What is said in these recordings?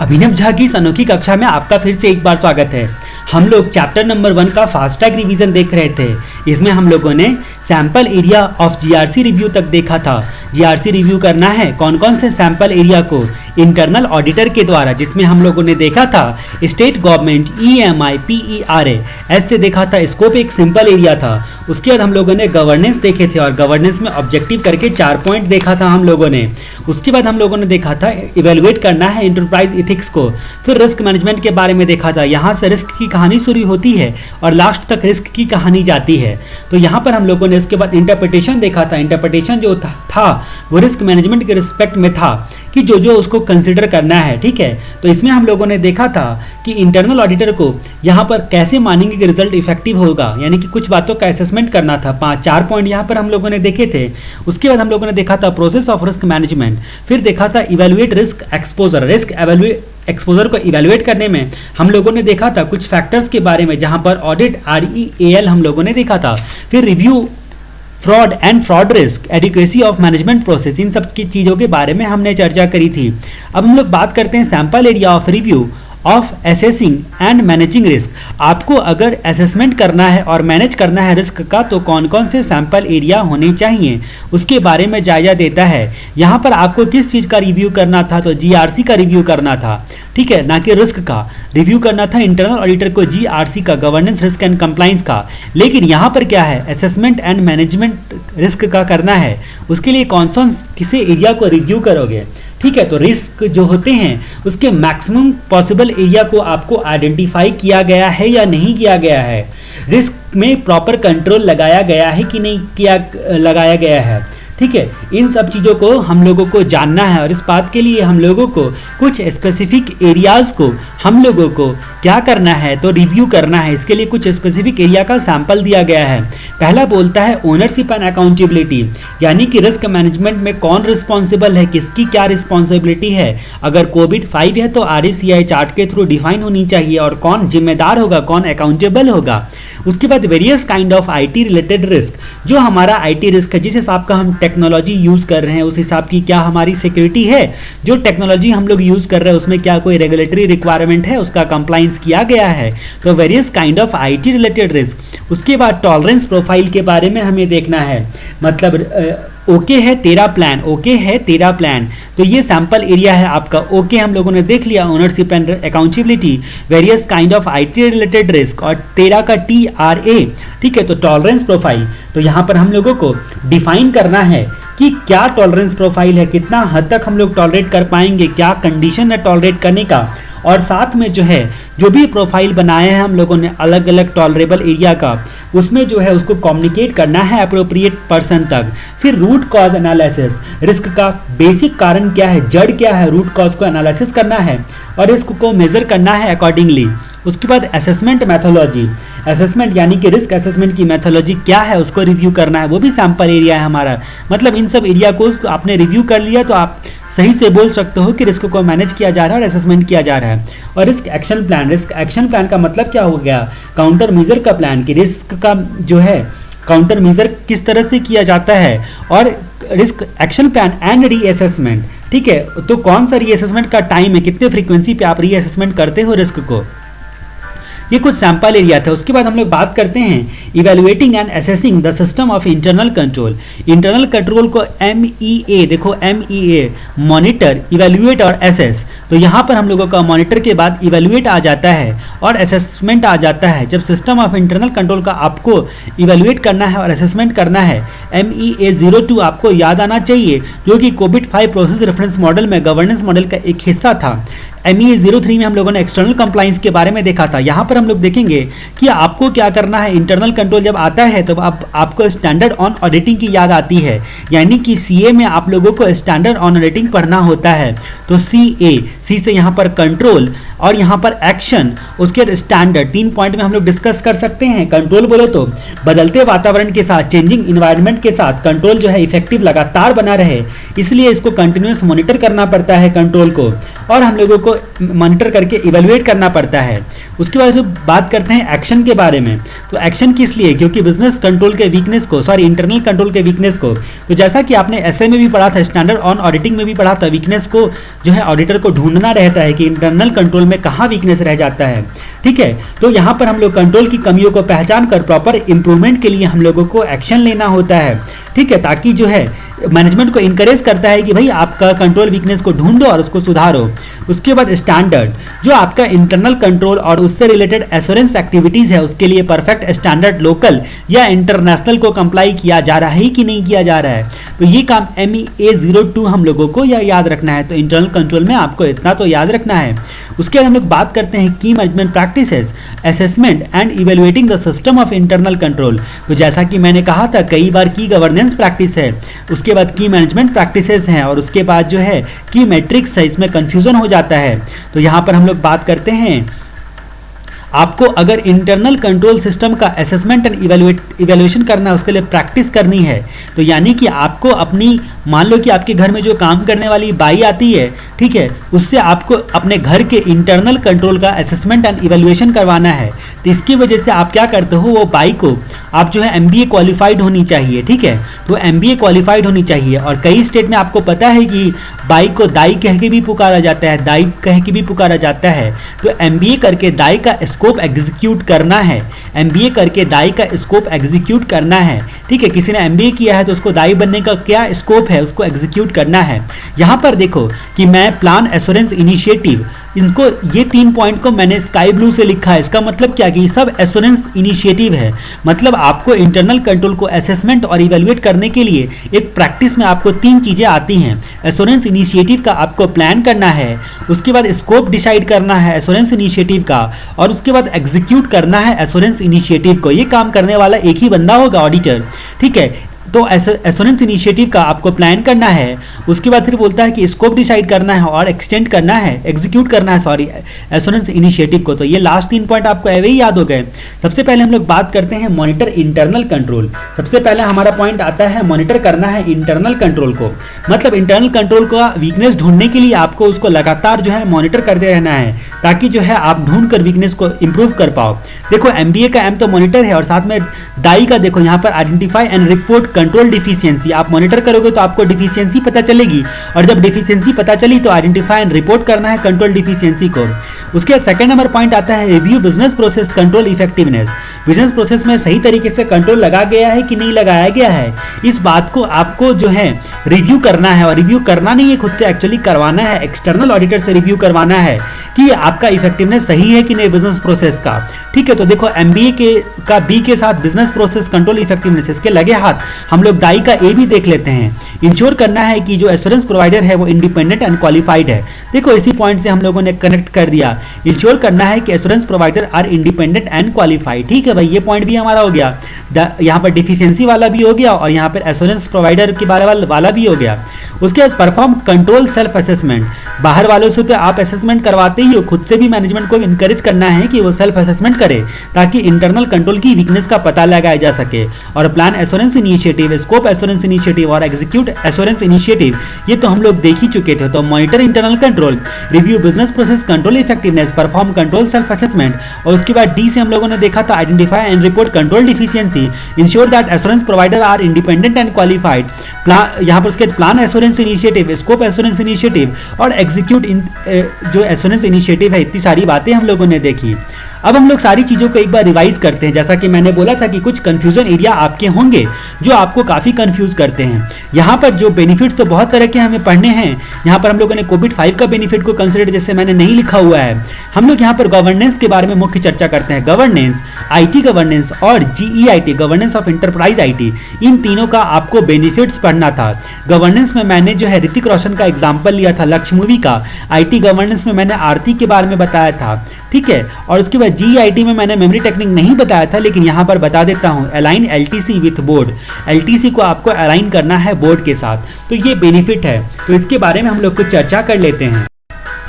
अभिनव झा की इस अनोखी कक्षा में आपका फिर से एक बार स्वागत है। हम लोग चैप्टर नंबर 1 का फास्ट ट्रैक रिवीजन देख रहे थे। इसमें हम लोगों ने sample area of GRC review तक देखा था। जीआरसी रिव्यू करना है कौन कौन से सैंपल एरिया को इंटरनल ऑडिटर के द्वारा, जिसमें हम लोगों ने देखा था स्टेट गवर्नमेंट, ईएमआई, पीईआरए, ऐसे देखा था। स्कोप एक सिंपल एरिया था। उसके बाद हम लोगों ने गवर्नेंस देखे थे और गवर्नेंस में ऑब्जेक्टिव करके 4 पॉइंट देखा था हम लोगों ने। उसके बाद हम लोगों ने देखा था इवेलुएट करना है इंटरप्राइज इथिक्स को। फिर रिस्क मैनेजमेंट के बारे में देखा था। यहाँ से रिस्क की कहानी शुरू होती है और लास्ट तक रिस्क की कहानी जाती है। तो यहाँ पर हम लोगों ने इसके बाद इंटरप्रिटेशन देखा था। इंटरप्रिटेशन जो था वो रिस्क मैनेजमेंट के रिस्पेक्ट में था कि जो उसको कंसिडर करना है, ठीक है। तो इसमें हम लोगों ने देखा था कि इंटरनल ऑडिटर को यहाँ पर कैसे मानेंगे कि रिजल्ट इफेक्टिव होगा, यानी कि कुछ बातों का असेसमेंट करना था। 4 पॉइंट यहाँ पर हम लोगों ने देखे थे। उसके बाद हम लोगों ने देखा था प्रोसेस ऑफ रिस्क मैनेजमेंट। फिर देखा था evaluate risk exposure. Risk exposure को इवेलुएट करने में हम लोगों ने देखा था कुछ फैक्टर्स के बारे में, जहां पर ऑडिट REAL हम लोगों ने देखा था। फिर review fraud and fraud risk, adequacy of management process, इन सब की चीज़ों के बारे में हमने चर्चा करी थी। अब हम लोग बात करते हैं sample area of review of assessing and managing risk. आपको अगर असेसमेंट करना है और मैनेज करना है रिस्क का, तो कौन कौन से सैंपल एरिया होने चाहिए उसके बारे में जायजा देता है। यहाँ पर आपको किस चीज़ का रिव्यू करना था, तो जीआरसी का रिव्यू करना था, ठीक है, ना कि रिस्क का रिव्यू करना था। इंटरनल ऑडिटर को जीआरसी का, गवर्नेंस रिस्क एंड कंप्लाइंस का। लेकिन यहाँ पर क्या है, असेसमेंट एंड मैनेजमेंट रिस्क का करना है। उसके लिए कौन सा किसी एरिया को रिव्यू करोगे, ठीक है। तो रिस्क जो होते हैं उसके मैक्सिमम पॉसिबल एरिया को आपको आइडेंटिफाई किया गया है या नहीं किया गया है। रिस्क में प्रॉपर कंट्रोल लगाया गया है कि नहीं किया लगाया गया है, ठीक है। इन सब चीज़ों को हम लोगों को जानना है और इस बात के लिए हम लोगों को कुछ स्पेसिफिक एरियाज को हम लोगों को क्या करना है, तो रिव्यू करना है। इसके लिए कुछ स्पेसिफिक एरिया का सैंपल दिया गया है। पहला बोलता है ओनरशिप एंड अकाउंटेबिलिटी, यानी कि रिस्क मैनेजमेंट में कौन रिस्पॉन्सिबल है, किसकी क्या रिस्पॉन्सिबिलिटी है। अगर कोविड-5 है तो RACI चार्ट के थ्रू डिफाइन होनी चाहिए और कौन जिम्मेदार होगा, कौन अकाउंटेबल होगा। उसके बाद various kind of IT related risk, जो हमारा IT रिस्क है, जिस हिसाब का हम टेक्नोलॉजी यूज़ कर रहे हैं उस हिसाब की क्या हमारी सिक्योरिटी है। जो टेक्नोलॉजी हम लोग यूज़ कर रहे हैं उसमें क्या कोई रेगुलेटरी रिक्वायरमेंट है, उसका कंप्लाइंस किया गया है। तो various kind of IT related risk. उसके बाद टॉलरेंस प्रोफाइल के बारे में हमें देखना है, मतलब ओके है तेरा प्लान, ओके है तेरा प्लान, तो ये सैंपल एरिया है आपका। ओके हम लोगों ने देख लिया, ownership and accountability, various kind of IT related risk, और तेरा का TRA, ठीक है। तो टॉलरेंस प्रोफाइल, तो यहाँ पर हम लोगों को डिफाइन करना है कि क्या टॉलरेंस प्रोफाइल है, कितना हद तक हम लोग टॉलरेट कर पाएंगे, क्या कंडीशन है टॉलरेट करने का। और साथ में जो है जो भी प्रोफाइल बनाए हैं हम लोगों ने अलग अलग टॉलरेबल एरिया का, उसमें जो है उसको कम्युनिकेट करना है अप्रोप्रिएट पर्सन तक। फिर रूट कॉज एनालिसिस, रिस्क का बेसिक कारण क्या है, जड़ क्या है, रूट कॉज को एनालिसिस करना है और रिस्क को मेजर करना है अकॉर्डिंगली। उसके बाद असेसमेंट मैथोलॉजी, असेसमेंट यानी कि रिस्क असेसमेंट की मैथोलॉजी क्या है उसको रिव्यू करना है, वो भी सैंपल एरिया है हमारा। मतलब इन सब एरिया को आपने रिव्यू कर लिया तो आप सही से बोल सकते हो कि रिस्क को मैनेज किया जा रहा है और असेसमेंट किया जा रहा है। और risk action plan, risk action plan का मतलब क्या हो गया, काउंटर मेजर का प्लान, कि रिस्क का जो है काउंटर मेजर किस तरह से किया जाता है। और risk action plan and reassessment, ठीक है। तो कौन सा रीअसेसमेंट का टाइम है, कितने फ्रीक्वेंसी पे आप रीअसेसमेंट करते हो रिस्क को, ये कुछ सैंपल एरिया था। उसके बाद हम लोग बात करते हैं evaluating and assessing the system of internal control. Internal control को MEA, देखो MEA, मॉनिटर, इवेलुएट और असेस। तो यहाँ पर हम लोगों का मॉनिटर के बाद इवेलुएट आ जाता है और असेसमेंट आ जाता है। जब सिस्टम ऑफ इंटरनल कंट्रोल का आपको इवेलुएट करना है और असेसमेंट करना है, MEA02 आपको याद आना चाहिए, जो कि कोविड-5 प्रोसेस रेफरेंस मॉडल में गवर्नेंस मॉडल का एक हिस्सा था। MEA03 में हम लोगों ने एक्सटर्नल कंप्लाइंस के बारे में देखा था। यहाँ पर हम लोग देखेंगे कि आपको क्या करना है। इंटरनल कंट्रोल जब आता है तो आपको स्टैंडर्ड ऑन ऑडिटिंग की याद आती है, यानी कि CA में आप लोगों को स्टैंडर्ड ऑन ऑडिटिंग पढ़ना होता है। तो C से यहाँ पर कंट्रोल और यहाँ पर एक्शन, उसके बाद स्टैंडर्ड, 3 पॉइंट में हम लोग डिस्कस कर सकते हैं। कंट्रोल बोलो तो बदलते वातावरण के साथ, चेंजिंग इन्वायरमेंट के साथ कंट्रोल जो है इफेक्टिव लगातार बना रहे, इसलिए इसको कंटिन्यूस मॉनिटर करना पड़ता है कंट्रोल को। और हम लोगों को मॉनिटर करके इवेलुएट करना पड़ता है। उसके बाद बात करते हैं एक्शन के बारे में। तो एक्शन किस लिए? क्योंकि बिजनेस कंट्रोल के वीकनेस को, इंटरनल कंट्रोल के वीकनेस को, तो जैसा कि आपने एसए में भी पढ़ा था, स्टैंडर्ड ऑन ऑडिटिंग में भी पढ़ा था, वीकनेस को जो है ऑडिटर को ढूंढना रहता है कि इंटरनल कंट्रोल में कहाँ वीकनेस रह जाता है। ठीक है, तो यहाँ पर हम लोग कंट्रोल की कमियों को पहचान कर प्रॉपर इंप्रूवमेंट के लिए हम लोगों को एक्शन लेना होता है। ठीक है, ताकि जो है मैनेजमेंट को इनकरेज करता है कि भाई आपका कंट्रोल वीकनेस को ढूंढो और उसको सुधारो। उसके बाद स्टैंडर्ड, जो आपका इंटरनल कंट्रोल और उससे रिलेटेड एश्योरेंस एक्टिविटीज है उसके लिए परफेक्ट स्टैंडर्ड लोकल या इंटरनेशनल को कंप्लाई किया जा रहा है कि नहीं किया जा रहा है। तो ये काम MEA02 हम लोगों को याद रखना है। तो इंटरनल कंट्रोल में आपको इतना तो याद रखना है। उसके बाद हम लोग बात करते हैं की management practices, assessment and evaluating the system of internal control. तो जैसा कि मैंने कहा था, कई बार की गवर्नेंस प्रैक्टिस है, उसके बाद की मैनेजमेंट प्रैक्टिसेस हैं, और उसके बाद जो है की मैट्रिक्स है, इसमें कंफ्यूजन हो जाता है। तो यहाँ पर हम लोग बात करते हैं, आपको अगर इंटरनल कंट्रोल सिस्टम का असेसमेंट एंड इवेल्युएशन करना है, उसके लिए प्रैक्टिस करनी है। तो यानी कि आपको अपनी, मान लो कि आपके घर में जो काम करने वाली बाई आती है, ठीक है, उससे आपको अपने घर के इंटरनल कंट्रोल का असेसमेंट एंड इवेल्युएशन करवाना है। तो इसकी वजह से आप क्या करते हो, वो बाई को आप जो है MBA क्वालिफाइड होनी चाहिए। ठीक है, तो MBA क्वालिफाइड होनी चाहिए। और कई स्टेट में आपको पता है कि बाई को दाई कह के भी पुकारा जाता है, दाई कह के भी पुकारा जाता है। तो MBA करके दाई का स्कोप एग्जीक्यूट करना है, MBA करके दाई का स्कोप एग्जीक्यूट करना है। ठीक है, किसी ने MBA किया है तो उसको दाई बनने का क्या स्कोप है, उसको एग्जीक्यूट करना है। यहाँ पर देखो कि मैं प्लान एश्योरेंस इनिशिएटिव, इनको ये 3 पॉइंट को मैंने स्काई ब्लू से लिखा है। इसका मतलब क्या कि ये सब एश्योरेंस इनिशिएटिव है। मतलब आपको इंटरनल कंट्रोल को असेसमेंट और इवेलुएट करने के लिए एक प्रैक्टिस में आपको 3 चीजें आती हैं। एश्योरेंस इनिशिएटिव का आपको प्लान करना है, उसके बाद स्कोप डिसाइड करना है एश्योरेंस इनिशिएटिव का, और उसके बाद एग्जीक्यूट करना है एश्योरेंस इनिशिएटिव को। ये काम करने वाला एक ही बंदा होगा, ऑडिटर। ठीक है, तो एश्योरेंस इनिशिएटिव का आपको प्लान करना है, उसके बाद फिर बोलता है कि स्कोप डिसाइड करना है और एक्सटेंड करना है, एग्जीक्यूट करना है, एश्योरेंस इनिशिएटिव को। तो ये लास्ट 3 पॉइंट आपको ऐसे ही याद हो गए। सबसे पहले हम लोग बात करते हैं मॉनिटर इंटरनल कंट्रोल। सबसे पहले हमारा पॉइंट आता है मॉनिटर करना है इंटरनल कंट्रोल को। मतलब इंटरनल कंट्रोल का वीकनेस ढूंढने के लिए आपको उसको लगातार जो है मॉनिटर करते रहना है, ताकि जो है आप ढूंढ कर वीकनेस को इंप्रूव कर पाओ। देखो MBA का M तो मॉनिटर है, और साथ में दाई का देखो यहाँ पर identify and report control deficiency. आप मॉनिटर करोगे तो आपको डिफिशियंसी पता चलेगी, और जब डिफिशियंसी पता चली तो आइडेंटिफाई एंड रिपोर्ट करना है कंट्रोल डिफिशियंसी को। उसके सेकंड नंबर पॉइंट आता है review business process control effectiveness. Business process में सही तरीके से कंट्रोल लगा गया है कि नहीं लगाया गया है, इस बात को आपको जो है रिव्यू करना है। और रिव्यू करना नहीं है खुद से, एक्चुअली करवाना है, एक्सटर्नल ऑडिटर से रिव्यू करवाना है कि आपका इफेक्टिवनेस सही है कि नहीं बिजनेस प्रोसेस का। ठीक है, तो देखो MBA का B के साथ बिजनेस प्रोसेस कंट्रोल इफेक्टिवनेस, इसके लगे हाथ हम लोग दाई का A भी देख लेते हैं। इंश्योर करना है कि जो एश्योरेंस प्रोवाइडर है वो इंडिपेंडेंट एंड क्वालिफाइड है। देखो इसी पॉइंट से हम लोगों ने कनेक्ट कर दिया। इंश्योर करना है कि assurance provider are independent and qualified. ठीक है भाई, ये पॉइंट भी हमारा हो गया। यहाँ पर डिफिशियंसी वाला भी हो गया, और यहाँ पर एश्योरेंस प्रोवाइडर के बारे वाला भी हो गया। उसके बाद परफॉर्म कंट्रोल सेल्फ असेसमेंट। बाहर वालों से तो आप असेसमेंट करवाते ही हो, खुद से भी मैनेजमेंट को इनकरेज करना है कि वो सेल्फ असेसमेंट करे, ताकि इंटरनल कंट्रोल की वीकनेस का पता लगाया जा सके। और plan assurance initiative, scope assurance initiative और एग्जीक्यूट एश्योरेंस इनिशिएटिव, ये तो हम लोग देख ही चुके थे। तो monitor internal control, review business process control effectiveness, perform control self assessment, और उसके बाद डी से हम लोगों ने देखा था identify and report control deficiency, ensure that assurance provider are independent and qualified, यहाँ पर उसके plan assurance initiative, scope assurance initiative और एग्जीक्यूट जो एश्योरेंस इनिशिएटिव है। इतनी सारी बातें हम लोगों ने देखी। अब हम लोग सारी चीज़ों को एक बार रिवाइज करते हैं। जैसा कि मैंने बोला था कि कुछ कंफ्यूजन एरिया आपके होंगे जो आपको काफ़ी कंफ्यूज करते हैं। यहाँ पर जो बेनिफिट्स तो बहुत तरह के हमें पढ़ने हैं। यहाँ पर हम लोगों ने कोविड-5 का बेनिफिट को कंसिडर, जैसे मैंने नहीं लिखा हुआ है। हम लोग यहाँ पर गवर्नेंस के बारे में मुख्य चर्चा करते हैं। गवर्नेंस, IT गवर्नेंस और GEIT, governance of enterprise IT, इन तीनों का आपको बेनिफिट्स पढ़ना था। गवर्नेंस में मैंने जो है ऋतिक रोशन का एग्जाम्पल लिया था लक्ष्य मूवी का। IT गवर्नेंस में मैंने आरती के बारे में बताया था। ठीक है, और उसके बाद GEIT में मैंने मेमोरी टेक्निक नहीं बताया था, लेकिन यहाँ पर बता देता हूँ। Align LTC with board, LTC को आपको अलाइन करना है बोर्ड के साथ, तो ये बेनिफिट है। तो इसके बारे में हम लोग कुछ चर्चा कर लेते हैं।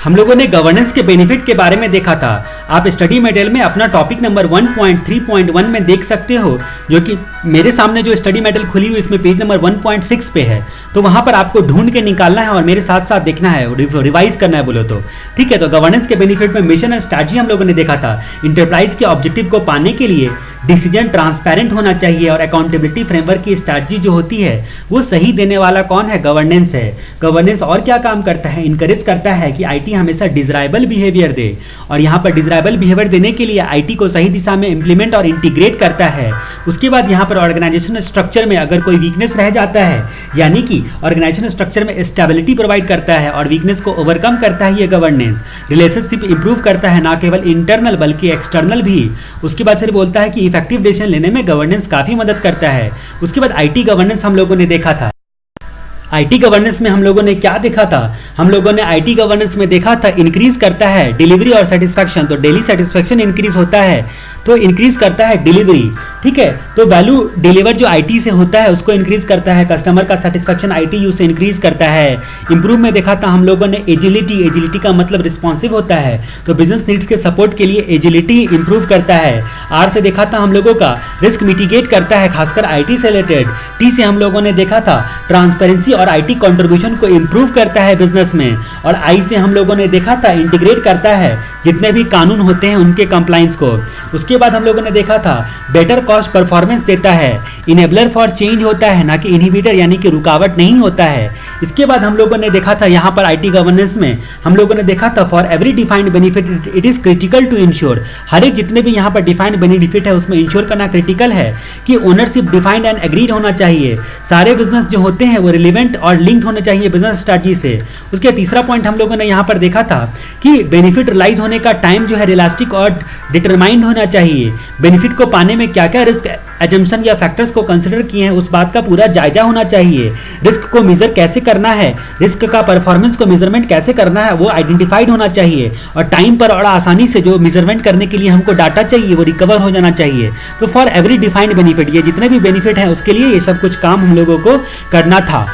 हम लोगों ने गवर्नेंस के बेनिफिट के बारे में देखा था। आप स्टडी मटेरियल में अपना टॉपिक नंबर 1.3.1 में देख सकते हो, जो कि मेरे सामने जो स्टडी मटेरियल खुली हुई इसमें पेज नंबर 1.6 पे है। तो वहां पर आपको ढूंढ के निकालना है और मेरे साथ साथ देखना है, रिवाइज करना है बोलो तो। ठीक है, तो गवर्नेंस के बेनिफिट में मिशन एंड स्ट्रैटेजी हम लोगों ने देखा था। इंटरप्राइज के ऑब्जेक्टिव को पाने के लिए डिसीजन ट्रांसपेरेंट होना चाहिए और अकाउंटेबिलिटी फ्रेमवर्क की स्ट्रैटेजी जो होती है वो सही देने वाला कौन है? गवर्नेंस है। गवर्नेंस और क्या काम करता है? इनकरेज करता है कि आईटी हमेशा डिजायरेबल बिहेवियर दे, और यहाँ पर डिजायरेबल बिहेवियर देने के लिए आईटी को सही दिशा में इंप्लीमेंट और इंटीग्रेट करता है। उसके बाद यहाँ पर ऑर्गेनाइजेशन स्ट्रक्चर में अगर कोई वीकनेस रह जाता है, यानी कि ऑर्गेनाइजेशन स्ट्रक्चर में स्टेबिलिटी प्रोवाइड करता है और वीकनेस को ओवरकम करता है ये गवर्नेंस। रिलेशनशिप इंप्रूव करता है, ना केवल इंटरनल बल्कि एक्सटर्नल भी। उसके बाद फिर बोलता है कि इफेक्टिव डिसीजन लेने में गवर्नेंस काफी मदद करता है। उसके बाद आईटी गवर्नेंस हम लोगों ने देखा था। आईटी गवर्नेंस में हम लोगों ने क्या देखा था? हम लोगों ने आईटी गवर्नेंस में देखा था इंक्रीज करता है डिलीवरी और सेटिस्फैक्शन। तो डेली सेटिस्फैक्शन इंक्रीज होता है तो इंक्रीज करता है डिलीवरी। ठीक है, तो वैल्यू डिलीवर जो आईटी से होता है उसको इंक्रीज करता है। कस्टमर का सेटिस्फैक्शन आईटी यूज से इंक्रीज करता है। इंप्रूव में देखा था हम लोगों ने एजिलिटी। एजिलिटी का मतलब रिस्पॉन्सिव होता है, तो बिजनेस नीड्स के सपोर्ट के लिए एजिलिटी इंप्रूव करता है। आर से देखा था हम लोगों का रिस्क मिटिगेट करता है, खासकर आईटी से रिलेटेड। टी से हम लोगों ने देखा था ट्रांसपेरेंसी और आईटी कंट्रीब्यूशन को इंप्रूव करता है बिजनेस में। और आई से हम लोगों ने देखा था इंटीग्रेट करता है जितने भी कानून होते हैं उनके कंप्लाइंस को। उसके बाद हम लोगों ने देखा था बेटर कॉस्ट परफॉर्मेंस देता है, इनेबलर फॉर चेंज होता है, ना कि इनहिबिटर यानी कि रुकावट नहीं होता है। इसके बाद हम लोगों ने देखा था यहाँ पर आईटी गवर्नेंस में हम लोगों ने देखा था for every defined benefit it is critical to ensure. हर एक जितने भी यहाँ पर डिफाइंड बेनिफिट है उसमें इंश्योर करना क्रिटिकल है कि ओनरशिप डिफाइंड एंड एग्रीड होना चाहिए। सारे बिजनेस जो होते हैं वो रिलेवेंट और लिंक्ड होने चाहिए बिजनेस स्ट्रैटेजी से। उसके तीसरा पॉइंट हम लोगों ने यहाँ पर देखा था कि बेनिफिट रिलाइज होने का टाइम जो है रियलिस्टिक और डिटरमाइंड होना चाहिए। बेनिफिट को पाने में क्या क्या रिस्क एजम्पशन या फैक्टर्स को कंसिडर किए हैं उस बात का पूरा जायजा होना चाहिए। रिस्क को मेजर कैसे करना है, रिस्क का परफॉर्मेंस को मेजरमेंट कैसे करना है वो आइडेंटिफाइड होना चाहिए। और टाइम पर और आसानी से जो मेजरमेंट करने के लिए हमको डाटा चाहिए वो रिकवर हो जाना चाहिए। तो फॉर एवरी डिफाइंड बेनिफिट, ये जितने भी बेनिफिट हैं उसके लिए ये सब कुछ काम हम लोगों को करना था।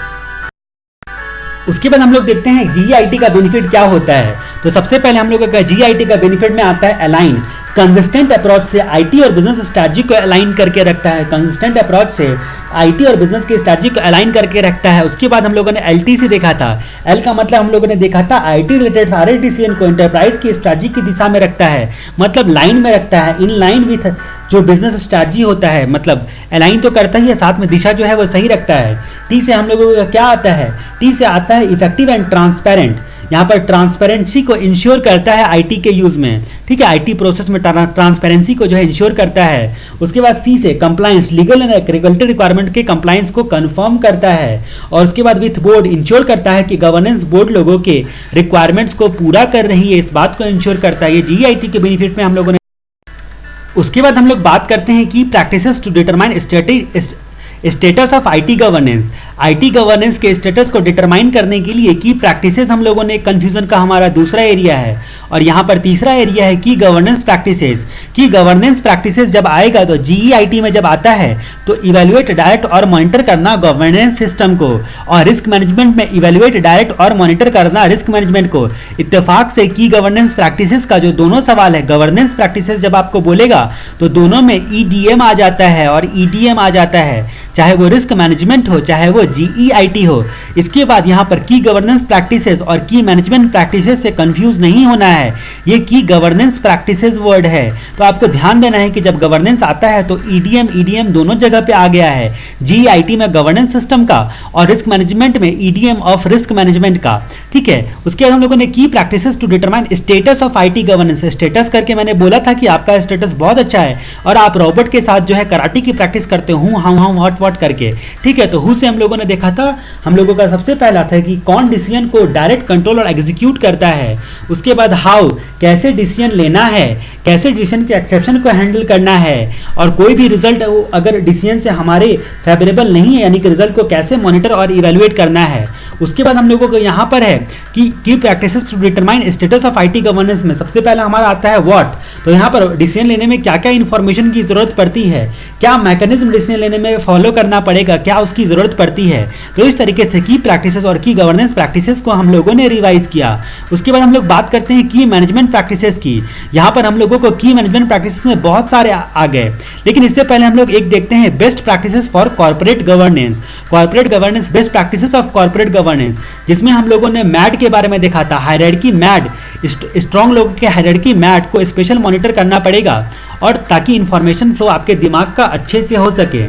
उसके बाद हम लोग देखते हैं जीआईटी का बेनिफिट क्या होता है। तो सबसे पहले हम लोगों का जीआईटी का बेनिफिट में आता है अलाइन। कंसिस्टेंट अप्रोच से आईटी और बिजनेस स्ट्रैटेजी को अलाइन करके रखता है। कंसिस्टेंट अप्रोच से आईटी और बिजनेस की स्ट्रैटेजी को अलाइन करके रखता है। उसके बाद हम लोगों ने एलटीसी देखा था। एल का मतलब हम लोगों ने देखा था आईटी रिलेटेड सारे डिसीजन को एंटरप्राइज की स्ट्रैटेजी की दिशा में रखता है, मतलब लाइन में रखता है, इन लाइन विथ जो बिजनेस स्ट्रैटेजी होता है, मतलब अलाइन तो करता ही है साथ में दिशा जो है वो सही रखता है। टी से हम लोगों का क्या आता है? टी से आता है इफेक्टिव एंड ट्रांसपेरेंट। यहाँ पर ट्रांसपेरेंसी को इंश्योर करता है आईटी के यूज में। ठीक है, आईटी प्रोसेस में ट्रांसपेरेंसी को जो है इंश्योर करता है। उसके बाद सी से compliance, legal and regulatory requirement के कंप्लायंस को कंफर्म करता है। और उसके बाद विथ बोर्ड इंश्योर करता है कि गवर्नेंस बोर्ड लोगों के रिक्वायरमेंट्स को पूरा कर रही है, इस बात को इंश्योर करता है। ये जीआईटी के बेनिफिट में हम लोगों ने। उसके बाद हम लोग बात करते हैं कि practices to determine status of IT governance. IT governance के स्टेटस को डिटरमाइन करने के लिए की प्रैक्टिसेस हम लोगों ने कंफ्यूजन का हमारा दूसरा एरिया है। और यहाँ पर तीसरा एरिया है की गवर्नेंस प्रैक्टिसेस। की गवर्नेंस प्रैक्टिसेस जब आएगा तो जीईआईटी में जब आता है तो इवेल्युएट, डायरेक्ट और मॉनिटर करना गवर्नेंस सिस्टम को, और रिस्क मैनेजमेंट में इवेल्युएट, डायरेक्ट और मॉनिटर करना रिस्क मैनेजमेंट को। इत्तेफाक से की गवर्नेंस प्रैक्टिसेस का जो दोनों सवाल है, गवर्नेंस प्रैक्टिसेस जब आपको बोलेगा तो दोनों में ईडीएम आ जाता है और ईडीएम आ जाता है, चाहे वो रिस्क मैनेजमेंट हो चाहे वो जीईआईटी हो। इसके बाद यहाँ पर की गवर्नेंस प्रैक्टिसेस और की मैनेजमेंट प्रैक्टिसेस से कंफ्यूज नहीं होना है, ये की गवर्नेंस प्रैक्टिसेस वर्ड है। तो आपको ध्यान देना है कि जब गवर्नेंस आता है तो ईडीएम दोनों जगह पे आ गया है, जीईआईटी में गवर्नेंस सिस्टम का और रिस्क मैनेजमेंट में ईडीएम ऑफ रिस्क मैनेजमेंट का। ठीक है, उसके बाद हम लोगों ने की practices to determine status of IT governance. Status करके मैंने बोला था कि आपका स्टेटस बहुत अच्छा है और आप रोबोट के साथ जो है कराटे की प्रैक्टिस करते हो, हम व्हाट करके। ठीक है, तो हु से हम लोगों ने देखा था, हम लोगों का सबसे पहला था कि कौन डिसीजन को डायरेक्ट कंट्रोल और एग्जीक्यूट करता है। उसके बाद हाउ, कैसे डिसीजन लेना है, कैसे डिसीजन के एक्सेप्शन को हैंडल करना है, और कोई भी रिजल्ट अगर डिसीजन से हमारे फेवरेबल नहीं है यानी कि रिजल्ट को कैसे मॉनिटर और इवेलुएट करना है। उसके बाद हम लोगों को यहाँ पर है कि की practices to determine status of IT governance में सबसे पहला हमारा आता है व्हाट। तो यहाँ पर डिसीजन लेने में क्या क्या इन्फॉर्मेशन की जरूरत पड़ती है, क्या मैकेनिज्म डिसीजन लेने में फॉलो करना पड़ेगा, क्या उसकी जरूरत पड़ती है। तो इस तरीके से की प्रैक्टिसेस और की गवर्नेंस प्रैक्टिसेस को हम लोगों ने रिवाइज किया। उसके बाद हम लोग बात करते हैं की मैनेजमेंट प्रैक्टिसेस की। यहाँ पर हम लोगों को की मैनेजमेंट प्रैक्टिसेस में बहुत सारे आ गए, लेकिन इससे पहले हम लोग एक देखते हैं best practices for corporate governance. Corporate governance, best practices of corporate governance, जिसमें हम लोगों ने मैड के बारे में देखा था। हायरार्की मैड, स्ट्रॉन्ग लोगों के हायरार्की मैड को स्पेशल मॉनिटर करना पड़ेगा और ताकि इंफॉर्मेशन फ्लो आपके दिमाग का अच्छे से हो सके।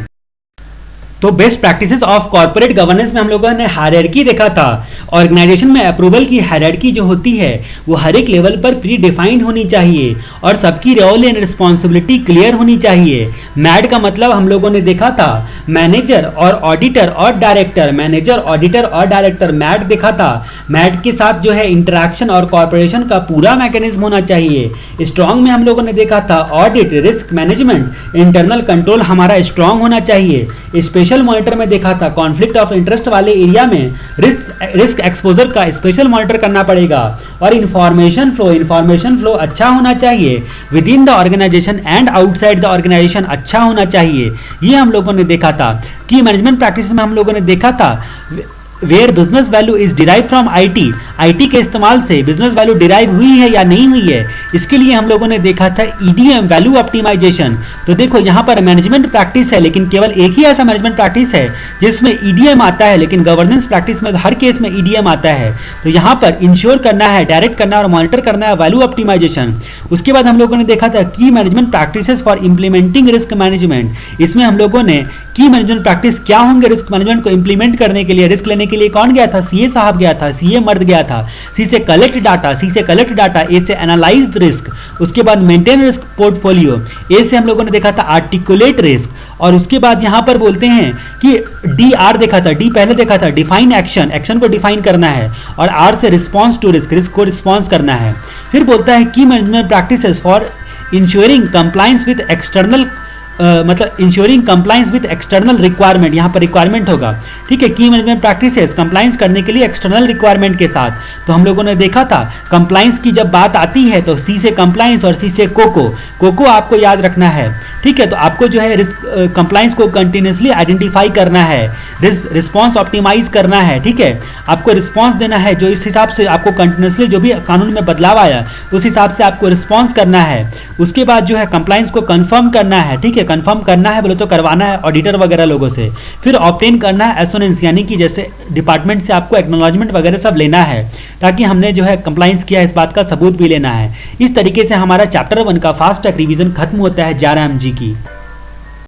तो best practices of corporate governance में हम लोगों ने हायरार्की देखा था। ऑर्गेनाइजेशन में अप्रूवल की हायरार्की जो होती है वो हर एक लेवल पर प्री डिफाइंड होनी चाहिए और सबकी रोल एंड रिस्पॉन्सिबिलिटी क्लियर होनी चाहिए। मैड का मतलब हम लोगों ने देखा था मैनेजर और ऑडिटर और डायरेक्टर, मैनेजर ऑडिटर और डायरेक्टर मैड देखा था। मैड के साथ जो है इंटरेक्शन और कॉर्पोरेशन का पूरा मैकेनिज्म होना चाहिए। स्ट्रॉन्ग में हम लोगों ने देखा था audit, risk management, internal control हमारा स्ट्रॉन्ग होना चाहिए। स्पेशल मॉनिटर में देखा था कॉन्फ्लिक्ट ऑफ इंटरेस्ट वाले एरिया में रिस्क एक्सपोजर का स्पेशल मॉनिटर करना पड़ेगा। और इंफॉर्मेशन फ्लो अच्छा होना चाहिए, within the organization and outside the organization अच्छा होना चाहिए। ये हम लोगों ने देखा था। की मैनेजमेंट प्रैक्टिस में हम लोगों ने देखा था where business value is derive from IT के इस्तेमाल से बिजनेस वैल्यू डिराइव हुई है या नहीं हुई है, इसके लिए हम लोगों ने देखा था ईडीएम, वैल्यू ऑप्टिमाइजेशन। तो देखो यहाँ पर मैनेजमेंट प्रैक्टिस है, लेकिन केवल एक ही ऐसा मैनेजमेंट प्रैक्टिस है जिसमें ईडीएम आता है, लेकिन गवर्नेंस प्रैक्टिस में हर केस में ईडीएम आता है। तो यहाँ पर इंश्योर करना है, डायरेक्ट करना है और मॉनिटर करना है वैल्यू ऑप्टिमाइजेशन। उसके बाद हम लोगों ने देखा था की management practices for implementing risk management. इसमें हम लोगों ने की मैनेजमेंट प्रैक्टिस क्या होंगे रिस्क मैनेजमेंट को इंप्लीमेंट करने के लिए, रिस्क लेने के लिए कौन गया था, सीए साहब गया था, सीए मर्द गया था। सी से कलेक्ट डाटा, ए से एनालाइज रिस्क, उसके बाद मेंटेन रिस्क पोर्टफोलियो, ए से हम लोगों ने देखा था आर्टिकुलेट रिस्क, और उसके बाद यहां पर बोलते हैं कि डी आर देखा था, डी पहले देखा था डिफाइन एक्शन को डिफाइन करना है, और आर से रिस्पॉन्स टू रिस्क को रिस्पॉन्स करना है। फिर बोलता है की management practices for ensuring compliance with external मतलब ensuring compliance with external requirement, यहाँ पर रिक्वायरमेंट होगा, ठीक है। की मैनेजमेंट प्रैक्टिसेस कंप्लायंस करने के लिए एक्सटर्नल रिक्वायरमेंट के साथ। तो हम लोगों ने देखा था कंप्लायंस की जब बात आती है तो सी से कंप्लायंस और सी से कोको आपको याद रखना है, ठीक है। तो आपको जो है रिस्क कंप्लायंस को कंटिन्यूसली आइडेंटिफाई करना है, रिस्पॉन्स ऑप्टिमाइज करना है, ठीक है। आपको रिस्पॉन्स देना है जो इस हिसाब से आपको कंटिन्यूसली जो भी कानून में बदलाव आया उस हिसाब से आपको रिस्पॉन्स करना है। उसके बाद जो है कंप्लायंस को कंफर्म करना है, ठीक है। कंफर्म करना है बोले तो करवाना है ऑडिटर वगैरह लोगों से। फिर ऑब्टेन करना है एश्योरेंस, यानी कि जैसे डिपार्टमेंट से आपको एक्नॉलेजमेंट वगैरह सब लेना है ताकि हमने जो है कंप्लायंस किया इस बात का सबूत भी लेना है। इस तरीके से हमारा चैप्टर 1 का फास्ट ट्रैक रिवीजन खत्म होता है 11 mg की।